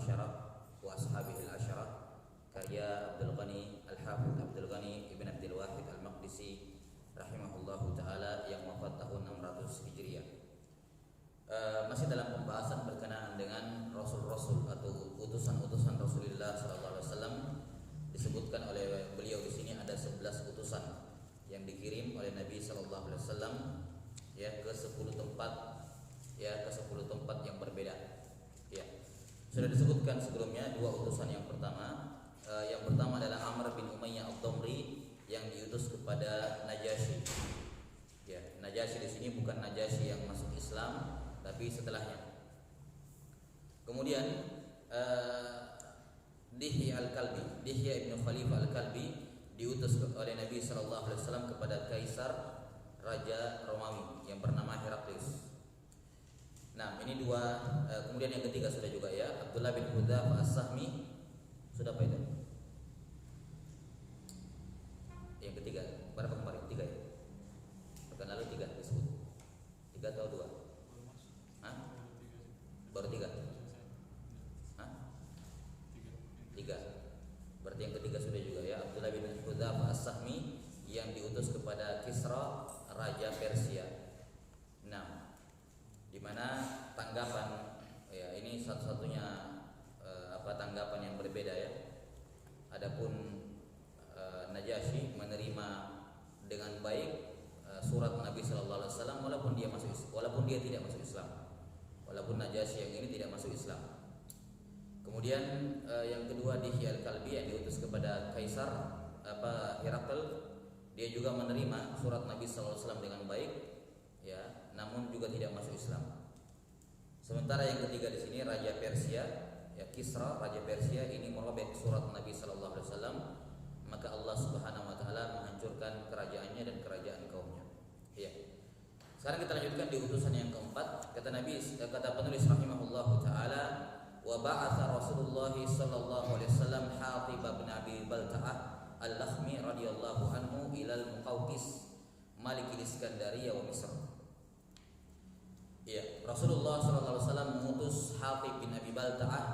al-asyarah wa ashabihi al-asyarah, karya Abdul Ghani Al-Hafidz Abdul Ghani Ibn Abdul Wahid Al-Maqdisi rahimahullahu taala yang wafat tahun 600 Hijriah. Masih dalam pembahasan berkenaan dengan rasul-rasul atau utusan-utusan Rasulullah sallallahu alaihi wasallam. Disebutkan oleh beliau di sini ada 11 utusan yang dikirim oleh Nabi sallallahu alaihi wasallam ya ke 10 tempat yang berbeda. Ya. Sudah disebutkan sebelumnya dua utusan yang pertama. Yang pertama adalah Amr bin Umayyah Ad-Damri yang diutus kepada Najasyi. Ya, Najasyi di sini bukan Najasyi yang masuk Islam, tapi setelahnya. Kemudian Dihya ibn Khalifah Al-Kalbi diutus oleh Nabi sallallahu alaihi wasallam kepada Kaisar Raja Romawi yang bernama Heraklius. Nah, ini dua. Kemudian yang ketiga sudah juga ya, Abdullah bin Hudzafah As-Sahmi. Sudah apa itu? Yang ketiga, berapa kemarin? 3 ya? Pekan lalu 3 disebut. 3 atau 2? Hah? Baru 3? Hah? 3. Berarti yang ketiga sudah juga ya, Abdullah bin Hudzafah As-Sahmi yang diutus kepada Kisra Raja Persia. Nah, di mana tanggapan ya ini satu-satunya tanggapan yang berbeda ya. Adapun Najasyi menerima dengan baik surat Nabi sallallahu alaihi wasallam walaupun dia tidak masuk Islam. Walaupun Najasyi yang ini tidak masuk Islam. Kemudian yang kedua Dihya Al-Kalbi yang diutus kepada Kaisar Herakl, dia juga menerima surat Nabi sallallahu alaihi wasallam dengan baik ya, namun juga tidak masuk Islam. Sementara yang ketiga di sini Raja Persia, ya Kisra Raja Persia ini merobek surat Nabi sallallahu alaihi wasallam, maka Allah Subhanahu wa taala menghancurkan kerajaannya dan kerajaan kaumnya. Ya. Sekarang kita lanjutkan di utusan yang keempat. Kata penulis rahimahullahu taala, wa ba'atha Rasulullah sallallahu alaihi wasallam Hatib bin Abi Balta'ah Al-Lakhmi radhiyallahu anhu ilal Muqawqis Malik al-Iskandariyah wa Misr. Ya, Rasulullah sallallahu alaihi wasallam mengutus Hatib bin Abi Balta'ah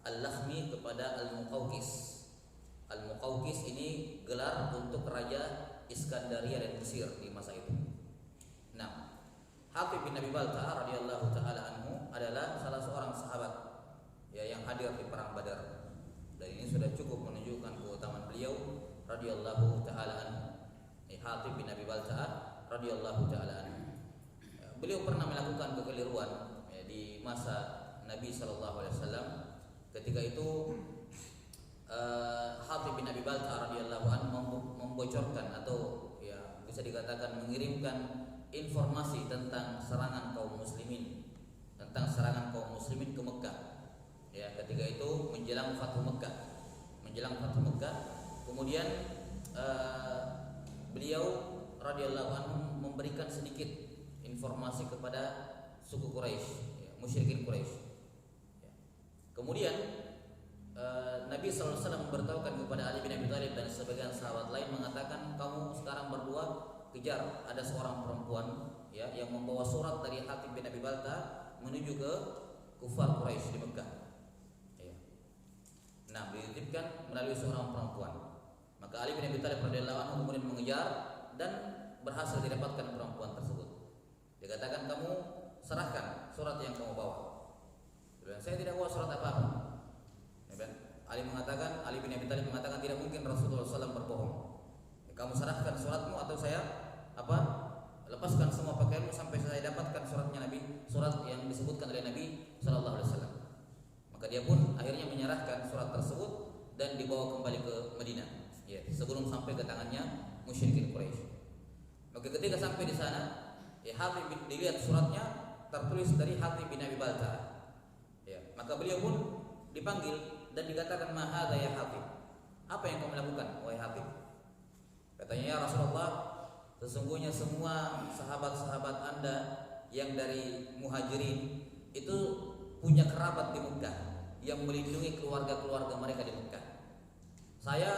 Al-Lakhmi kepada Al-Muqawqis. Al-Muqawqis ini gelar untuk Raja Iskandaria dan Mesir di masa itu. Nah, Hatib bin Abi Balta'ah radhiyallahu taala anhu adalah salah seorang sahabat ya yang hadir di perang Badar. Dan ini sudah cukup menunjukkan keutamaan beliau radhiyallahu taala anhu. Hatib bin Abi Balta'ah radhiyallahu taala anhu. Beliau pernah melakukan kekeliruan ya, di masa Nabi sallallahu alaihi wasallam. Ketika itu Hatib bin Abi Balta'ah radhiyallahu anhu membocorkan atau ya bisa dikatakan mengirimkan informasi tentang serangan kaum muslimin ke Mekah. Ya, ketika itu menjelang Fathu Mekah. Kemudian beliau radhiyallahu anhu memberikan sedikit informasi kepada suku Quraisy, ya, musyrikin Quraisy. Ya. Kemudian Nabi sallallahu alaihi wasallam memberitahukan kepada Ali bin Abi Thalib dan sebagian sahabat lain mengatakan, kamu sekarang berdua kejar ada seorang perempuan ya yang membawa surat dari Hatib bin Abi Balta'ah menuju ke kufar Quraisy di Mekah. Ya. Nah, dititipkan melalui seorang perempuan. Maka Ali bin Abi Thalib radhiyallahu anhu kemudian mengejar dan berhasil didapatkan perempuan tersebut. Dikatakan, kamu serahkan surat yang kamu bawa. Dan saya tidak bawa surat apa-apa. Ya, Ali bin Abi Thalib mengatakan tidak mungkin Rasulullah SAW berbohong. Ya, kamu serahkan suratmu atau saya lepaskan semua pakaianmu sampai saya dapatkan suratnya Nabi, surat yang disebutkan oleh Nabi Sallallahu Alaihi Wasallam. Maka dia pun akhirnya menyerahkan surat tersebut dan dibawa kembali ke Madinah. Ya, sebelum sampai ke tangannya musyrikin Quraisy. Maka ketika sampai di sana, ya Hatib bin dilihat suratnya tertulis dari Hatib bin Abi Balta'ah. Ya, maka beliau pun dipanggil dan dikatakan, "Ma hadza ya Hatib?" Apa yang kamu lakukan wahai Hatib? Katanya, "Ya Rasulullah, sesungguhnya semua sahabat-sahabat Anda yang dari Muhajirin itu punya kerabat di Mekah yang melindungi keluarga-keluarga mereka di Mekah. Saya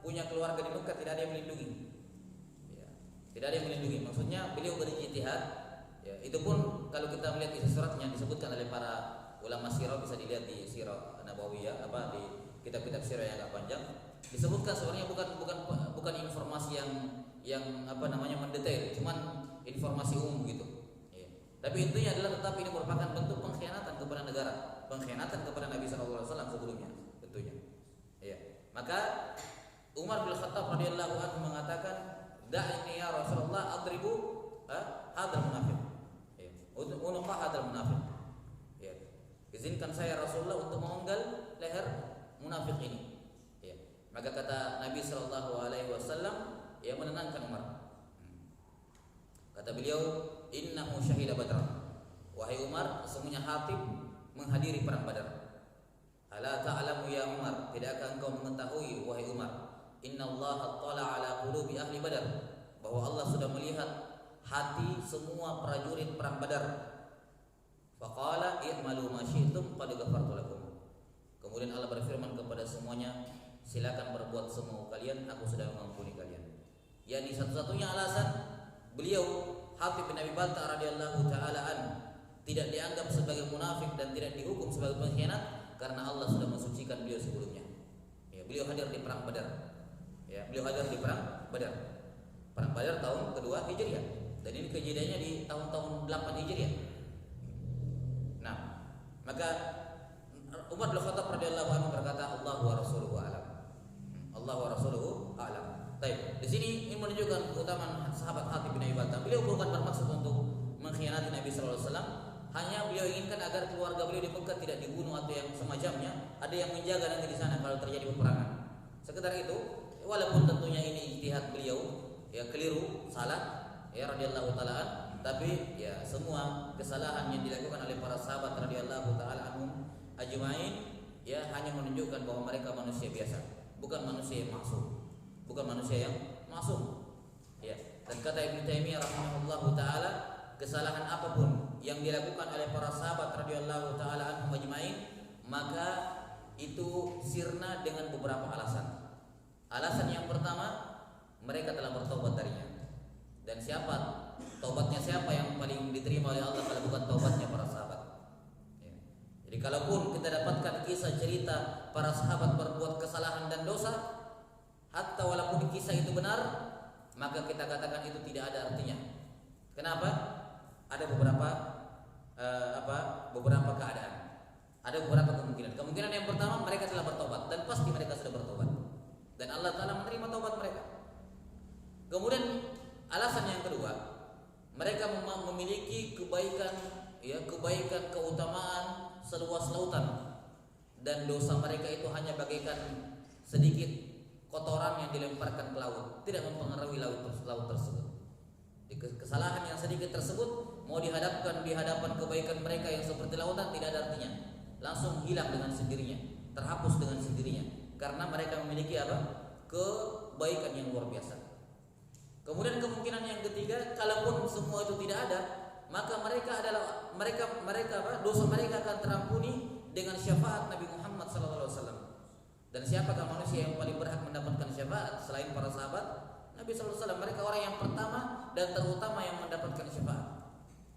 punya keluarga di Mekah, tidak ada yang melindungi." Ya, tidak ada yang melindungi. Maksudnya beliau berijtihad. Ya, itu pun kalau kita melihat isi suratnya disebutkan oleh para ulama sirah bisa dilihat di Sirah Nabawiyah, di kitab-kitab sirah yang agak panjang. Disebutkan sebenarnya bukan informasi yang mendetail, cuman informasi umum gitu. Ya. Tapi intinya adalah tetap ini merupakan bentuk pengkhianatan kepada negara, pengkhianatan kepada Nabi SAW sebelumnya tentunya. Ya. Maka Umar bin Khattab radhiyallahu anhu mengatakan, "Da'ni ya Rasulullah adribu hadzal munafiq." Ya. Unuqa hadzal munafiq. Ya. Izinkan saya Rasulullah untuk memenggal leher munafik ini. Maka kata Nabi Shallallahu Alaihi Wasallam, ia menenangkan Umar. Kata beliau, Innahu syahida Badr. Wahai Umar, sesungguhnya Hatib menghadiri perang Badar. Ala ta'lamu ya Umar, tidakkah engkau mengetahui wahai Umar, Inna Allah attala ala qulubi ahli Badar, bahwa Allah sudah melihat hati semua prajurit perang Badar. Faqala i'malu ma syi'tum qad ghafartu lakum. Kemudian Allah berfirman kepada semuanya, silakan berbuat semau kalian, aku sudah mengampuni kalian. Yani satu-satunya alasan beliau Hatib bin Abi Balta'ah radhiyallahu taala an tidak dianggap sebagai munafik dan tidak dihukum sebagai pengkhianat karena Allah sudah mensucikan beliau sebelumnya. Ya, beliau hadir di perang Badar. Ya, beliau hadir di perang Badar. Perang Badar tahun kedua Hijriah. Dan ini kejadiannya di tahun-tahun 8 Hijriah. Nah, maka Umar bin Khattab radhiyallahu anhu berkata, Allah wa rasuluhu a'lam. Allah wa rasuluhu a'lam. Baik, di sini ini menunjukkan keutamaan sahabat Hatib bin Abi Balta'ah. Beliau bukan bermaksud untuk mengkhianati Nabi sallallahu alaihi wasallam, hanya beliau inginkan agar keluarga beliau di Mekah tidak dibunuh atau yang semacamnya, ada yang menjaga nanti di sana kalau terjadi peperangan. Sekedar itu, walaupun tentunya ini ijtihad beliau, ya keliru, salah, ya radhiyallahu taala, tapi ya semua kesalahan yang dilakukan oleh para sahabat radhiyallahu taala anhum ajmain ya hanya menunjukkan bahwa mereka manusia biasa, bukan manusia yang maksum, bukan manusia yang maksum. Ya. Dan kata Ibnu Taimiyah rahimahullahu taala, kesalahan apapun yang dilakukan oleh para sahabat radhiyallahu taala anhum ajmain, maka itu sirna dengan beberapa alasan. Alasan yang pertama, mereka telah bertobat darinya. Dan taubatnya siapa yang paling diterima oleh Allah kalau bukan taubatnya para sahabat? Jadi kalaupun kita dapatkan kisah cerita para sahabat berbuat kesalahan dan dosa, hatta walaupun kisah itu benar, maka kita katakan itu tidak ada artinya. Kenapa? Ada beberapa keadaan. Ada beberapa kemungkinan. Kemungkinan yang pertama, mereka telah bertobat dan pasti mereka sudah bertobat. Dan Allah Ta'ala menerima taubat mereka. Kemudian alasan yang kedua, mereka memiliki kebaikan, keutamaan seluas lautan, dan dosa mereka itu hanya bagaikan sedikit kotoran yang dilemparkan ke laut, tidak mempengaruhi laut tersebut. Kesalahan yang sedikit tersebut mau dihadapkan di hadapan kebaikan mereka yang seperti lautan tidak ada artinya, langsung hilang dengan sendirinya, terhapus dengan sendirinya, karena mereka memiliki kebaikan yang luar biasa. Kemudian kemungkinan yang ketiga, kalaupun semua itu tidak ada, maka dosa mereka akan terampuni dengan syafaat Nabi Muhammad SAW. Dan siapakah manusia yang paling berhak mendapatkan syafaat selain para sahabat Nabi SAW? Mereka orang yang pertama dan terutama yang mendapatkan syafaat.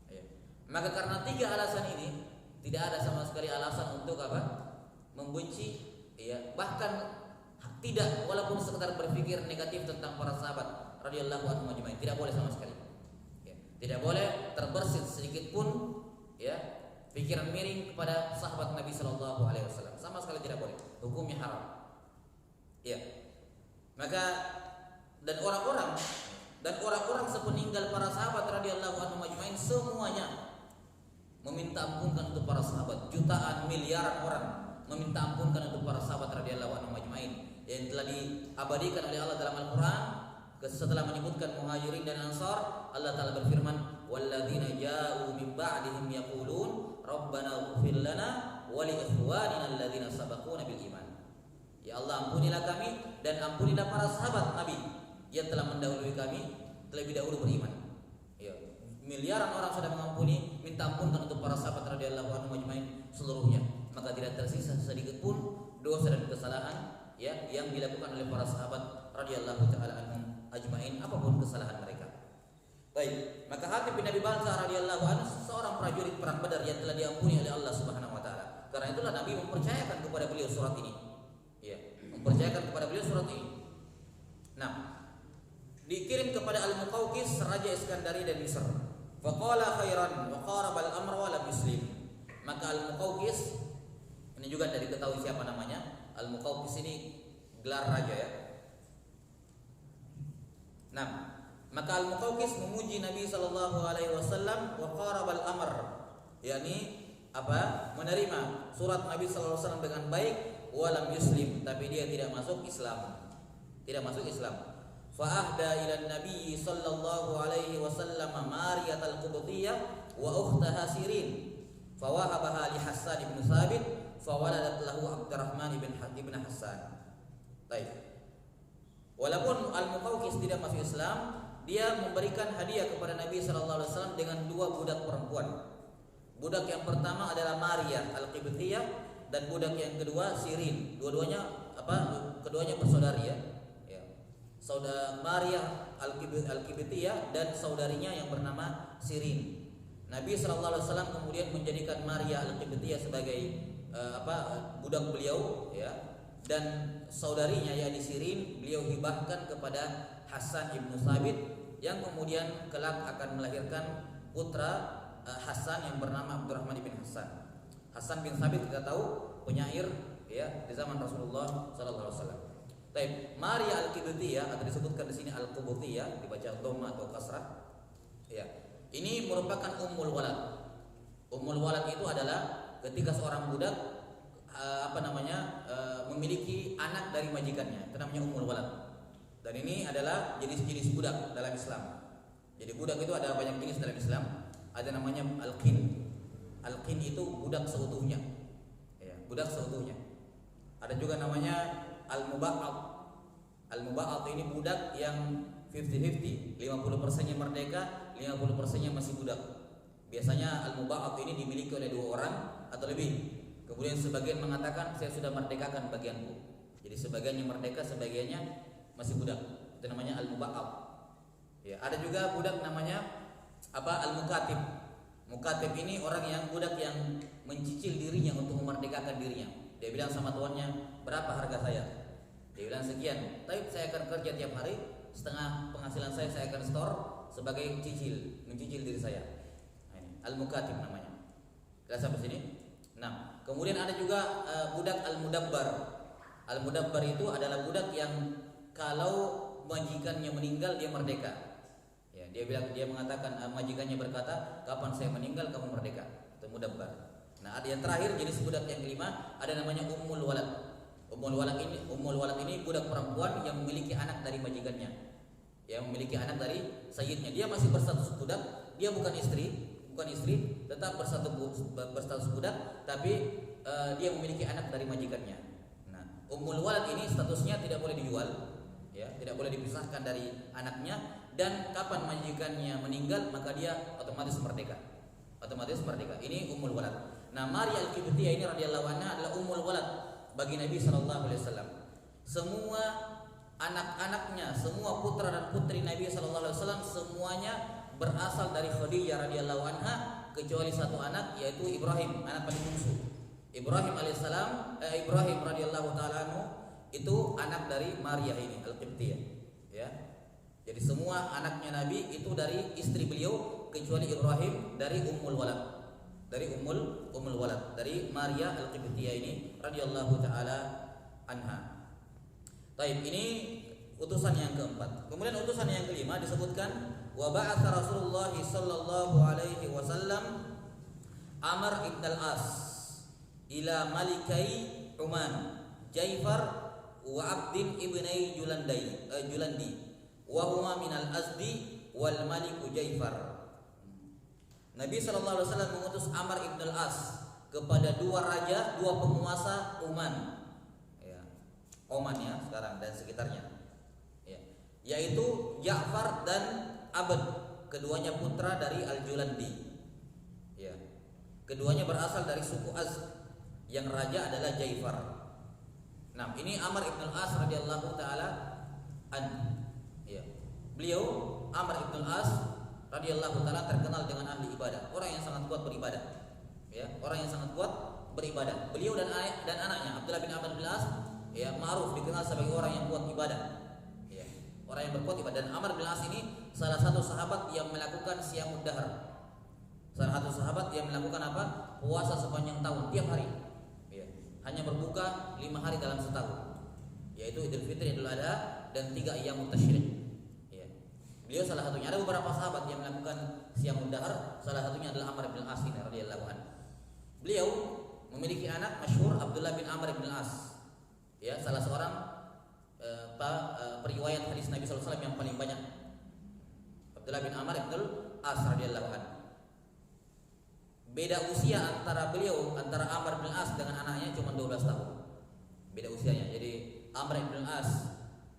Ya. Maka karena tiga alasan ini, tidak ada sama sekali alasan untuk membenci, ya, bahkan tidak, walaupun sekedar berpikir negatif tentang para sahabat radhiyallahu anhum ajmain, tidak boleh sama sekali. Ya. Tidak boleh terbersit sedikit pun, ya, pikiran miring kepada sahabat Nabi sallallahu alaihi wasallam. Sama sekali tidak boleh. Hukumnya haram. Ya. Maka dan orang-orang sepeninggal para sahabat radhiyallahu anhum ajmain semuanya meminta ampunkan untuk para sahabat. Jutaan, miliaran orang meminta ampunkan untuk para sahabat radhiyallahu anhum ajmain yang telah diabadikan oleh Allah dalam Al-Qur'an. Setelah menyebutkan Muhajirin dan Ansar, Allah Ta'ala berfirman, walladzina ja'u min ba'dihim yaqulun rabbana ighfir lana wa li ikhwanina alladzina sabaquna bil iman. Ya Allah, ampunilah kami dan ampunilah para sahabat Nabi yang telah mendahului kami terlebih dahulu beriman. Ya, miliaran orang sudah mengampuni, minta ampunkan untuk para sahabat radhiyallahu anhum ajmain seluruhnya, maka tidak tersisa sedikit pun dosa dan kesalahan, ya, yang dilakukan oleh para sahabat radhiyallahu taala anhum ajmain, apapun kesalahan mereka. Baik, maka Hatib bin Abi Balta'ah radhiyallahu anhu seorang prajurit perang Badar yang telah diampuni oleh Allah Subhanahu wa taala. Karena itulah Nabi mempercayakan kepada beliau surat ini. Ya, mempercayakan kepada beliau surat ini. Nah, dikirim kepada Al-Muqawqis raja Iskandari dan Misr. Faqala khairan wa qaraba al-amra wa lam yuslim. Maka Al-Muqawqis, ini juga dari ketahui siapa namanya. Al-Muqawqis ini gelar raja ya. Nah, maka Al-Muqawqis memuji Nabi sallallahu alaihi wasallam wa qaraba al-amr, yakni apa? Menerima surat Nabi sallallahu alaihi wasallam dengan baik, wa lam yuslim, tapi dia tidak masuk Islam. Tidak masuk Islam. Fa'ahda ila Nabi sallallahu alaihi wasallam Mariyah al-Qubtiyah wa ukhtaha Sirin. Fawahabaha li Hassan ibn Thabit fawaladat lahu Abdurrahman ibn Hassan. Baik. Walaupun Al-Muqawqis tidak masuk Islam, dia memberikan hadiah kepada Nabi sallallahu alaihi wasallam dengan dua budak perempuan. Budak yang pertama adalah Mariyah al-Qibtiyah dan budak yang kedua Sirin. Dua-duanya keduanya bersaudari ya. Saudara Mariyah al-Qibtiyah dan saudarinya yang bernama Sirin. Nabi sallallahu alaihi wasallam kemudian menjadikan Mariyah al-Qibtiyah sebagai budak beliau ya, dan saudarinya yakni Sirin beliau hibahkan kepada Hassan ibnu Thabit yang kemudian kelak akan melahirkan putra Hassan yang bernama Abdurrahman bin Hassan. Hassan bin Thabit kita tahu penyair ya di zaman Rasulullah sallallahu alaihi wasallam. Baik, Mariyah al-Qibtiyah atau disebutkan di sini al-Qubtiyah, dibaca dhamma atau kasrah. Ya. Ini merupakan ummul walad. Ummul walad itu adalah ketika seorang budak memiliki anak dari majikannya, itu namanya ummul walad. Dan ini adalah jenis-jenis budak dalam Islam. Jadi budak itu ada banyak jenis dalam Islam. Ada namanya al-qin. Al-qin itu budak seutuhnya. Ya, budak seutuhnya. Ada juga namanya al-muba'ad. Al-muba'ad ini budak yang 50-50, 50%-nya merdeka, 50%-nya masih budak. Biasanya al-muba'ad ini dimiliki oleh dua orang atau lebih. Kemudian sebagian mengatakan saya sudah merdekakan bagianku. Jadi sebagiannya merdeka, sebagiannya masih budak. Itu namanya al-muba'ad. Ya, ada juga budak namanya al-mukatib. Mukatib ini orang yang budak yang mencicil dirinya untuk memerdekakan dirinya. Dia bilang sama tuannya, berapa harga saya? Dia bilang sekian. Tapi saya akan kerja tiap hari, setengah penghasilan saya akan store sebagai mencicil diri saya. Nah, ini al-mukatib namanya. Kita sampai sini. Nah, kemudian ada juga budak al-mudabbar. Al-mudabbar itu adalah budak yang kalau majikannya meninggal dia merdeka. Ya, dia mengatakan majikannya berkata, kapan saya meninggal kamu merdeka. Itu mudabbar. Nah, ada yang terakhir jenis budak yang kelima, ada namanya ummul walad. Ummul walad ini budak perempuan yang memiliki anak dari majikannya. Yang memiliki anak dari sayyidnya. Dia masih berstatus budak, dia bukan istri, tetap berstatus budak, tapi dia memiliki anak dari majikannya. Nah, ummul walad ini statusnya tidak boleh dijual, ya, tidak boleh dipisahkan dari anaknya, dan kapan majikannya meninggal maka dia otomatis merdeka. Ini ummul walad. Nah, Mariyah al-Qibtiyah ini radhiyallahu anha adalah ummul walad bagi Nabi sallallahu alaihi wasallam. Semua anak-anaknya, semua putra dan putri Nabi sallallahu alaihi wasallam semuanya berasal dari Khadijah radhiyallahu anha kecuali satu anak yaitu Ibrahim, anak paling bungsu. Ibrahim radhiyallahu taala anhu itu anak dari Mariyah ini al-Qibtiyah, ya. Jadi semua anaknya Nabi itu dari istri beliau kecuali Ibrahim dari ummul walad. Dari ummul walad, dari Mariyah al-Qibtiyah ini radhiyallahu taala anha. Taib, ini utusan yang keempat. Kemudian utusan yang kelima disebutkan wa ba'atsa Rasulullah sallallahu alaihi wasallam Amr ibn al-As ila malikai Uman, Jaifar wa Abdin ibnai Julandi wa huma min al-Azdi wal maliku Jaifar. Nabi sallallahu alaihi wasallam mengutus Amr ibn al-As kepada dua raja, dua penguasa Oman. Ya. Oman ya sekarang dan sekitarnya. Ya. Yaitu Ja'far dan Abd, keduanya putra dari Al-Julandi. Ya. Keduanya berasal dari suku Az, yang raja adalah Jaifar. Nah, ini Amr ibn al-As radhiyallahu taala ya. Beliau Amr ibn al-As radhiyallahu taala terkenal dengan ahli ibadah, orang yang sangat kuat beribadah. Ya, orang yang sangat kuat beribadah. Beliau dan anaknya Abdullah bin Amr bin As ya ma'ruf dikenal sebagai orang yang kuat ibadah. Ya, orang yang berkuat ibadah. Dan Amr bin As ini salah satu sahabat yang melakukan siyamud dahr. Salah satu sahabat yang melakukan apa? Puasa sepanjang tahun tiap hari. Ya, hanya berbuka 5 hari dalam setahun. Yaitu Idul Fitri, Idul Adha dan 3 ayyamut tasyrik. Ya. Beliau salah satunya. Ada beberapa sahabat yang melakukan siyamud dahr, salah satunya adalah Amr bin As radhiyallahu anhu. Beliau memiliki anak masyhur Abdullah bin Amr bin As. Ya, salah seorang periwayat hadis Nabi sallallahu alaihi wasallam yang paling banyak. Abdullah bin Amr bin As radhiyallahu anhu. Beda usia antara Amr bin As dengan anaknya cuma 12 tahun. Beda usianya. Jadi Amr bin As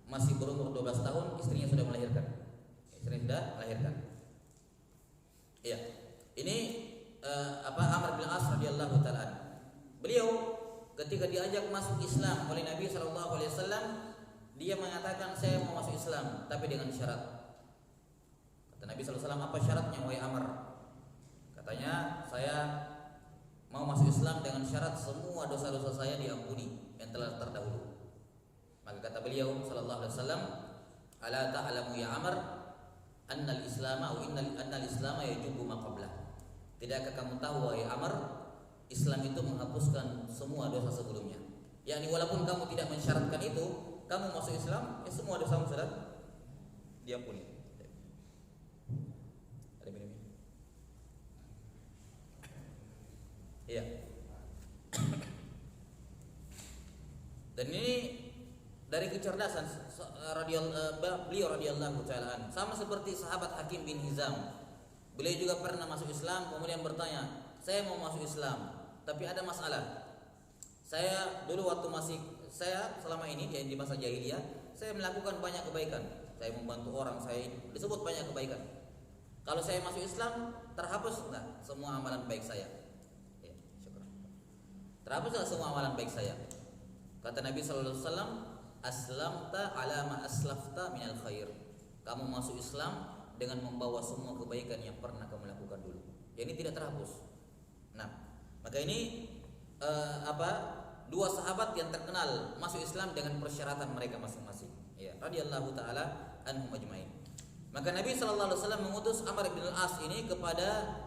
masih berumur 12 tahun, istrinya sudah melahirkan. Iya. Ini Amr bin As radhiyallahu taala. Beliau ketika diajak masuk Islam oleh Nabi sallallahu alaihi wasallam, dia mengatakan saya mau masuk Islam tapi dengan syarat. Kata Nabi sallallahu alaihi wasallam, apa syaratnya wahai Amr? Katanya, saya mau masuk Islam dengan syarat semua dosa-dosa saya diampuni yang telah terdahulu. Maka kata beliau sallallahu alaihi wasallam, ala ta'lamu ya Amr annal Islam annal Islam yajubu ma qablah. Tidakkah kamu tahu wahai Amr, Islam itu menghapuskan semua dosa sebelumnya. Yakni walaupun kamu tidak mensyaratkan itu, kamu masuk Islam, ya semua dosamu sudah diampuni. Ada minum? Iya. Dan ini dari kecerdasan beliau radhiyallahu taala, sama seperti sahabat Hakim bin Hizam. Beliau juga pernah masuk Islam, kemudian bertanya, saya mau masuk Islam, tapi ada masalah. Saya dulu waktu saya selama ini di masa jahiliyah, saya melakukan banyak kebaikan. Saya membantu orang, saya disebut banyak kebaikan. Kalau saya masuk Islam, terhapus enggak semua amalan baik saya? Ya, syukur. Terhapus enggak semua amalan baik saya? Kata Nabi sallallahu alaihi wasallam, aslamta ala ma aslafta minal khair. Kamu masuk Islam dengan membawa semua kebaikan yang pernah kamu lakukan dulu. Ya, ini tidak terhapus. Nah, maka ini dua sahabat yang terkenal masuk Islam dengan persyaratan mereka masing-masing. Ya, radhiyallahu taala anhum ajmain. Maka Nabi sallallahu alaihi wasallam mengutus Amr bin Al-As ini kepada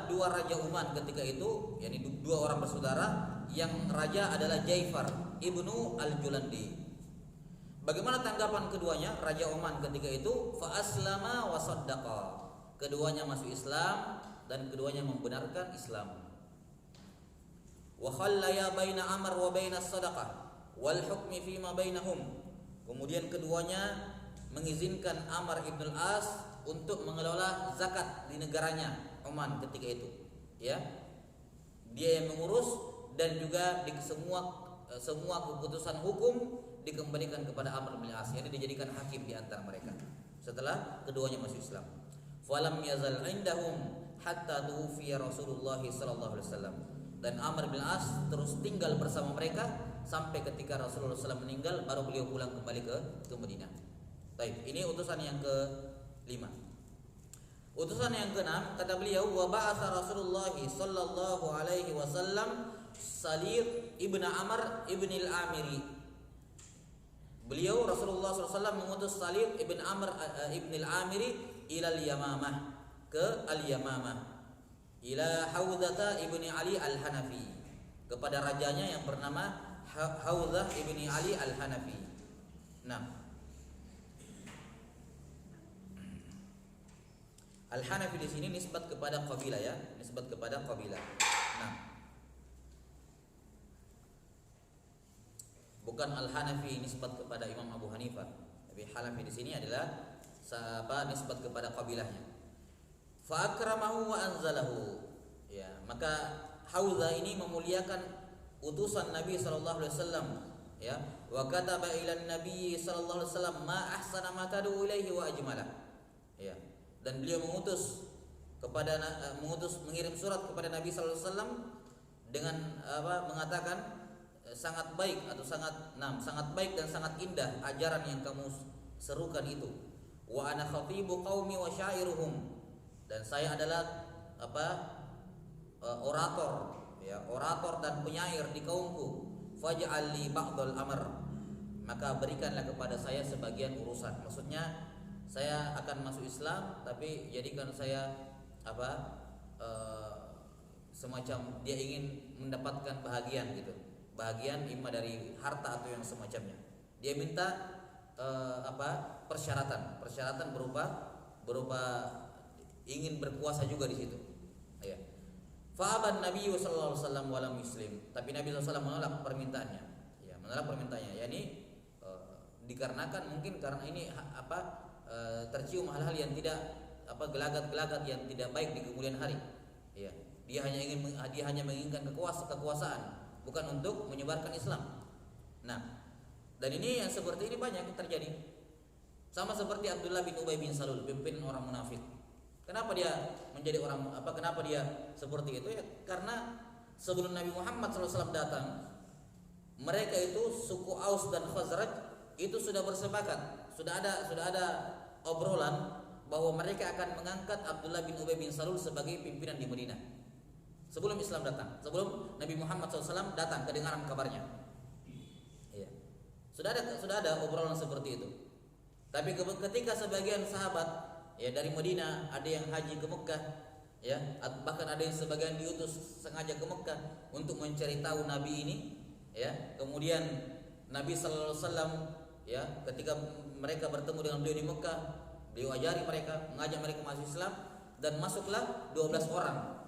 dua raja Uman ketika itu, yakni dua orang bersaudara, yang raja adalah Jaifar ibnu Al-Julandi. Bagaimana tanggapan keduanya, Raja Oman ketika itu? Fa aslama wa saddaqa. Keduanya masuk Islam dan keduanya membenarkan Islam. Wa khallaya baina Amr wa baina sadaqah wal hukmi fima bainahum. Kemudian keduanya mengizinkan Amr ibn al-As untuk mengelola zakat di negaranya Oman ketika itu. Ya. Dia yang mengurus dan juga di semua keputusan hukum dikembalikan kepada Amr bin Al-As, yang dijadikan hakim di antara mereka setelah keduanya masuk Islam. Falam yazal indahum hatta tuwfiya Rasulullah sallallahu alaihi wasallam. Dan Amr bin Al-As terus tinggal bersama mereka sampai ketika Rasulullah SAW meninggal, baru beliau pulang kembali ke Madinah. Baik, ini utusan yang ke-5. Utusan yang ke-6, kata beliau, wa ba'atha Rasulullah sallallahu alaihi wasallam Salir ibn Amr ibn al-Amiri. Beliau Rasulullah SAW mengutus Salir ibn Amr ibn al-Amiri ila al-Yamamah, ke al-Yamamah, ila Haudzah ibn Ali al-Hanafi, kepada rajanya yang bernama Haudzah ibn Ali al-Hanafi. Nah, Al-Hanafi di sini nisbat kepada qabilah, ya, nisbat kepada qabilah. Nah, bukan Al-Hanafi nisbat kepada Imam Abu Hanifah, tapi Hanafi di sini adalah nisbat kepada kabilahnya. Fa akramahu wa anzalahu. Ya, maka Haudzah ini memuliakan utusan Nabi sallallahu alaihi wasallam, ya. Wa kataba ila Nabi sallallahu alaihi wasallam ma ahsana ma tad'u ilaihi wa ajmala. Ya. Dan beliau mengirim surat kepada Nabi sallallahu alaihi wasallam dengan mengatakan sangat baik atau sangat baik dan sangat indah ajaran yang kamu serukan itu. Wa ana khatibu qaumi wa syairuhum, dan saya adalah orator, ya, orator dan penyair di kaumku, faj'al li ba'dal amr, maka berikanlah kepada saya sebagian urusan. Maksudnya saya akan masuk Islam, tapi jadikan saya semacam dia ingin mendapatkan bahagian gitu, bahagian imma dari harta atau yang semacamnya. Dia minta persyaratan berupa ingin berkuasa juga di situ. Ya. Fa'aban Nabi sallallahu alaihi wasallam walam muslim. Tapi Nabi sallallahu alaihi wasallam menolak permintaannya. Ya, menolak permintaannya. Yani dikarenakan mungkin karena ini tercium hal-hal yang tidak gelagat-gelagat yang tidak baik di kemudian hari. Ya. Dia hanya menginginkan kekuasaan, bukan untuk menyebarkan Islam. Nah, dan ini yang seperti ini banyak terjadi. Sama seperti Abdullah bin Ubay bin Salul, pemimpin orang munafik. Kenapa dia menjadi kenapa dia seperti itu? Ya, karena sebelum Nabi Muhammad SAW datang, mereka itu suku Aus dan Khazraj itu sudah bersepakat, sudah ada obrolan bahwa mereka akan mengangkat Abdullah bin Ubay bin Salul sebagai pimpinan di Madinah. Sebelum Islam datang, sebelum Nabi Muhammad SAW datang, kedengaran kabarnya. Iya. Sudah ada obrolan seperti itu. Tapi ketika sebagian sahabat ya dari Madinah ada yang haji ke Mekah, ya, bahkan ada yang sebagian diutus sengaja ke Mekah untuk mencari tahu Nabi ini, ya. Kemudian Nabi sallallahu alaihi wasallam ya, ketika mereka bertemu dengan beliau di Mekah, beliau ajari mereka, mengajak mereka masuk Islam, dan masuklah 12 orang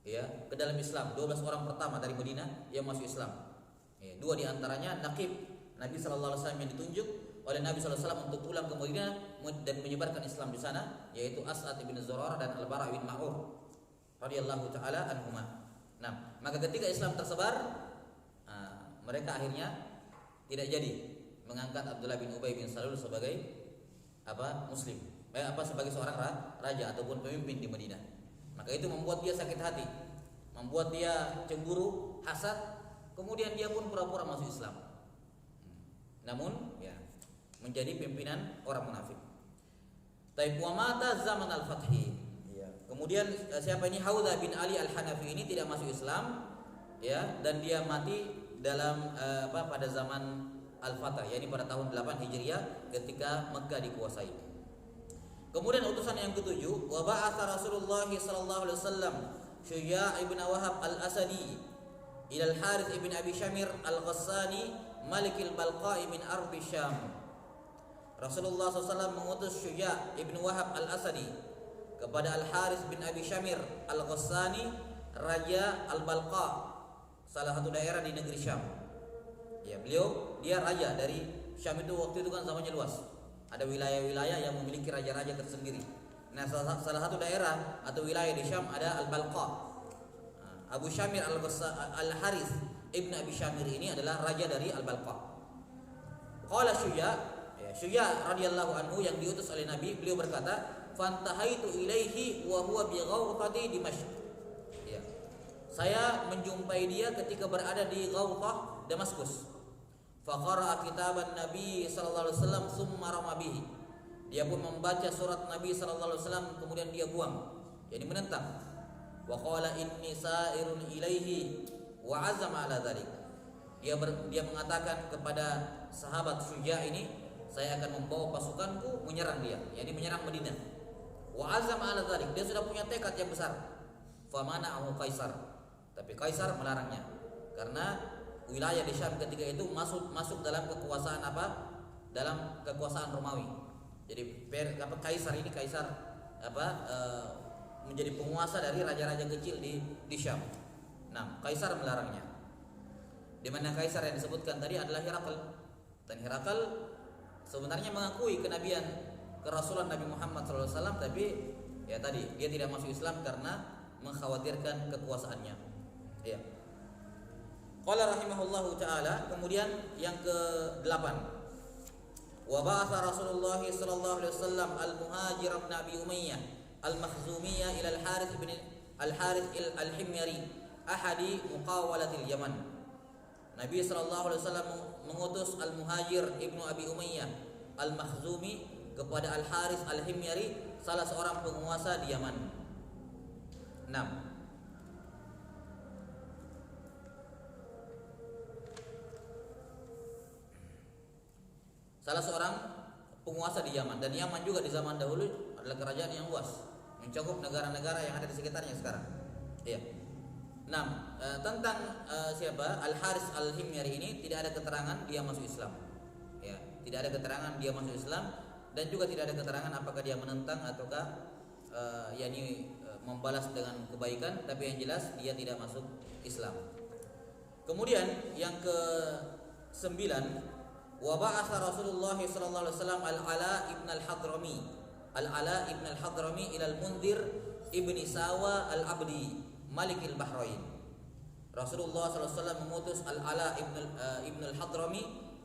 ya ke dalam Islam. 12 orang pertama dari Madinah yang masuk Islam. Ya, 2 di antaranya Naqib, Nabi sallallahu alaihi wasallam yang ditunjuk oleh Nabi sallallahu alaihi wasallam untuk pulang ke Madinah dan menyebarkan Islam di sana, yaitu As'ad bin Zurarah dan Al-Bara' bin Ma'rur radhiyallahu taala anhuma. Nah, maka ketika Islam tersebar, mereka akhirnya tidak jadi mengangkat Abdullah bin Ubay bin Salul sebagai muslim, sebagai seorang raja ataupun pemimpin di Madinah. Maka itu membuat dia sakit hati, membuat dia cemburu, hasad, kemudian dia pun pura-pura masuk Islam. Namun ya menjadi pimpinan orang munafik. Taib wa mata zaman al-fathi. Ya. Kemudian siapa ini? Haudha bin Ali al-Hanafi ini tidak masuk Islam, ya, dan dia mati dalam pada zaman al-Fath, yakni pada tahun 8 Hijriah ketika Mekah dikuasai. Kemudian utusan yang ketujuh, wa ba'atha Rasulullah sallallahu alaihi wasallam Syuja' ibn Wahab al-Asadi ila al-Harith ibn Abi Syamir al-Ghassani Malik al-Balqa' min ardi Syam. Rasulullah SAW mengutus Syuja' ibn Wahab al-Asadi kepada Al-Harith bin Abi Syamir al-Ghassani, Raja Al-Balqa', salah satu daerah di negeri Syam. Ya, dia raja dari Syam. Itu waktu itu kan zamannya luas. Ada wilayah-wilayah yang memiliki raja-raja tersendiri. Nah, salah satu daerah atau wilayah di Syam ada Al-Balqa'. Abu Syamir Al-Harith ibn Abi Syamir ini adalah raja dari Al-Balqa'. Qala Syuja' radhiyallahu anhu yang diutus oleh Nabi, beliau berkata, "Fantahaitu ilaihi wa huwa bi Ghawqati Dimashq." Ya. Saya menjumpai dia ketika berada di Ghawqah Damaskus. Fa qara'a kitaban Nabi sallallahu alaihi wasallam tsumma rama bihi. Dia pun membaca surat Nabi sallallahu alaihi wasallam kemudian dia buang, yakni menentang. Wa qala inni sa'irun ilaihi wa 'azama 'ala dzalik. Dia mengatakan kepada sahabat Syuja' ini, saya akan membawa pasukanku menyerang dia, yakni menyerang Madinah. Wa azama 'ala dzalik, dia sudah punya tekad yang besar. Fa mana'ahu Kaisar, tapi Kaisar melarangnya karena wilayah di Syam ketika itu masuk dalam kekuasaan dalam kekuasaan Romawi. Jadi Kaisar ini menjadi penguasa dari raja-raja kecil di Syam. Nah, Kaisar melarangnya. Di mana Kaisar yang disebutkan tadi adalah Herakl. Dan Herakl sebenarnya mengakui kenabian kerasulan Nabi Muhammad SAW, tapi ya tadi dia tidak masuk Islam karena mengkhawatirkan kekuasaannya. Ya. Qala rahimahullahu taala, kemudian yang ke-8. Wa ba'atha Rasulullah sallallahu alaihi wasallam al-Muhajir bin Abi Umayyah al-Makhzumiyah ila al-Harith al-Himyari ahadi muqawalatil Yaman. Nabi sallallahu alaihi wasallam mengutus Al-Muhajir ibnu Abi Umayyah Al-Makhzumi kepada Al-Harith Al-Himyari, salah seorang penguasa di Yaman. 6. salah seorang penguasa di Yaman, dan Yaman juga di zaman dahulu adalah kerajaan yang luas, mencakup negara-negara yang ada di sekitarnya sekarang. Iya. Nah, tentang siapa Al Haris Al Himyari ini tidak ada keterangan dia masuk Islam. Ya, tidak ada keterangan dia masuk Islam, dan juga tidak ada keterangan apakah dia menentang ataukah membalas dengan kebaikan, tapi yang jelas dia tidak masuk Islam. Kemudian yang ke-9, wa ba'atha Rasulullah sallallahu alaihi wasallam Al-Ala ibn Al-Hadrami. Al-Ala ibn Al-Hadrami ila Al-Mundhir ibni Sawa Al-Abdi, Malik al-Bahrain. Rasulullah sallallahu alaihi wasallam mengutus Al-Ala ibn Al-Hadrami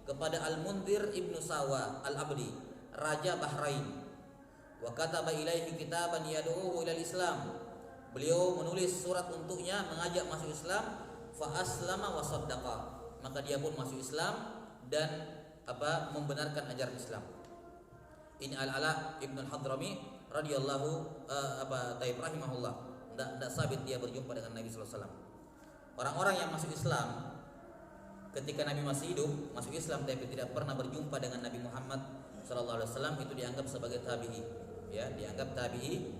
kepada Al-Mundhir ibn Sawa Al-Abdi, raja Bahrain. Wa kataba ilaihi kitaban yad'uhu ila Islam. Beliau menulis surat untuknya mengajak masuk Islam. Fa aslama wa saddaqa. Maka dia pun masuk Islam dan membenarkan ajaran Islam. Ini Al-Ala ibn Al-Hadrami radhiyallahu rahimahullah. Tidak sabit dia berjumpa dengan Nabi sallallahu alaihi wasallam. Orang-orang yang masuk Islam ketika Nabi masih hidup, masuk Islam tapi tidak pernah berjumpa dengan Nabi Muhammad sallallahu alaihi wasallam, itu dianggap sebagai tabi'i. Ya, dianggap tabi'i,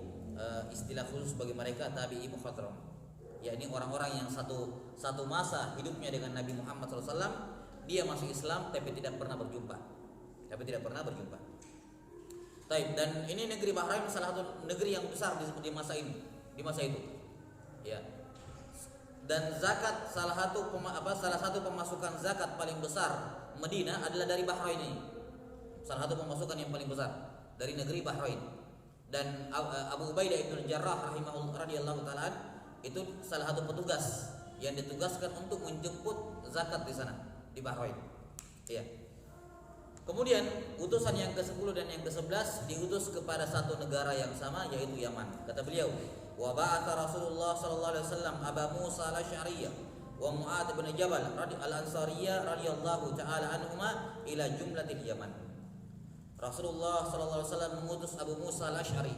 istilah khusus bagi mereka tabi'i mukhadram. Ya, ini orang-orang yang satu masa hidupnya dengan Nabi Muhammad SAW, dia masuk Islam tapi tidak pernah berjumpa. Taib, dan ini negeri Bahrain salah satu negeri yang besar di masa itu. Ya. Dan zakat salah satu pemasukan zakat paling besar Madinah adalah dari Bahrain ini. Salah satu pemasukan yang paling besar dari negeri Bahrain. Dan Abu Ubaidah ibn Jarrah radhiyallahu taala itu salah satu petugas yang ditugaskan untuk menjemput zakat di sana di Bahrain. Iya. Kemudian utusan yang ke-10 dan yang ke-11 diutus kepada satu negara yang sama, yaitu Yaman. Kata beliau, wa ba'atha Rasulullah sallallahu alaihi wasallam Aba Musa al-Asy'ariyah wa Mu'adz bin Jabal al-Ansariyah radhiyallahu taala anhuma ila jumlatil Yaman. Rasulullah sallallahu alaihi wasallam mengutus Abu Musa al-Asy'ari.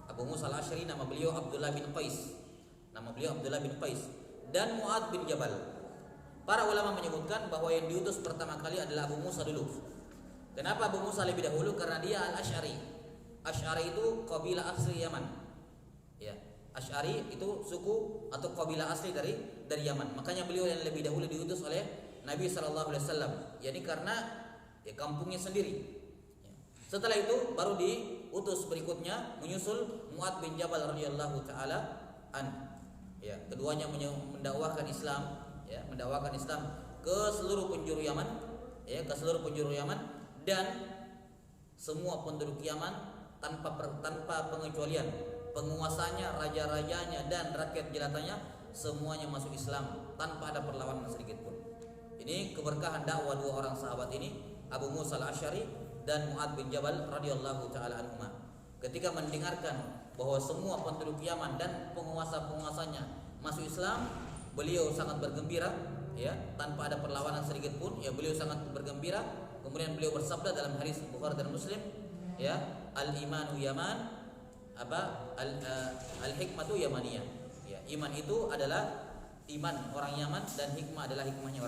Abu Musa al-Asy'ari nama beliau Abdullah bin Qais. Dan Mu'adz bin Jabal. Para ulama menyebutkan bahwa yang diutus pertama kali adalah Abu Musa dulu. Kenapa Abu Musa lebih dahulu? Karena dia al-Asy'ari. Asy'ari itu kabilah asli Yaman. Ya, Asy'ari itu suku atau kabilah asli dari Yaman. Makanya beliau yang lebih dahulu diutus oleh Nabi sallallahu alaihi wasallam. Yani karena kampungnya sendiri. Setelah itu baru diutus berikutnya menyusul Mu'adz bin Jabal radhiyallahu taala an. Ya, keduanya mendakwahkan Islam, ke seluruh penjuru Yaman, dan semua penduduk Yaman tanpa pengecualian, penguasanya, raja-rajanya dan rakyat jelatanya semuanya masuk Islam tanpa ada perlawanan sedikit pun. Ini keberkahan dakwah dua orang sahabat ini, Abu Musa al-Asy'ari dan Mu'adz bin Jabal radhiyallahu taala anhuma. Ketika mendengarkan bahwa semua penduduk Yaman dan penguasa-penguasanya masuk Islam, beliau sangat bergembira, ya, tanpa ada perlawanan sedikit pun, ya, beliau sangat bergembira. Kemudian beliau bersabda dalam hadis Bukhari dan Muslim, ya, al-imanu yaman, al-hikmatu yamaniyah. Ya, iman itu adalah iman orang Yaman dan hikmah adalah hikmahnya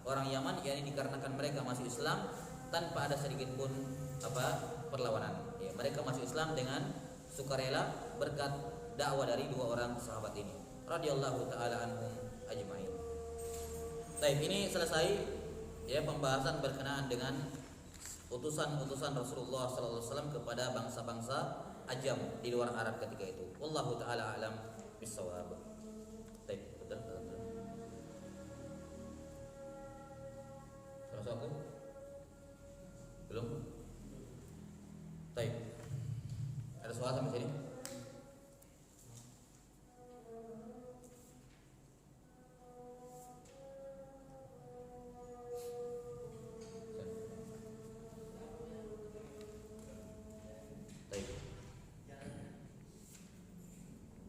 orang Yaman, yakni dikarenakan mereka masuk Islam tanpa ada sedikit pun perlawanan. Ya, mereka masuk Islam dengan sukarela berkat dakwah dari dua orang sahabat ini radhiyallahu taala anhum ajmain. Baik, ini selesai ya pembahasan berkenaan dengan utusan-utusan Rasulullah sallallahu alaihi wasallam kepada bangsa-bangsa ajam di luar Arab ketika itu. Wallahu taala alam bisawab.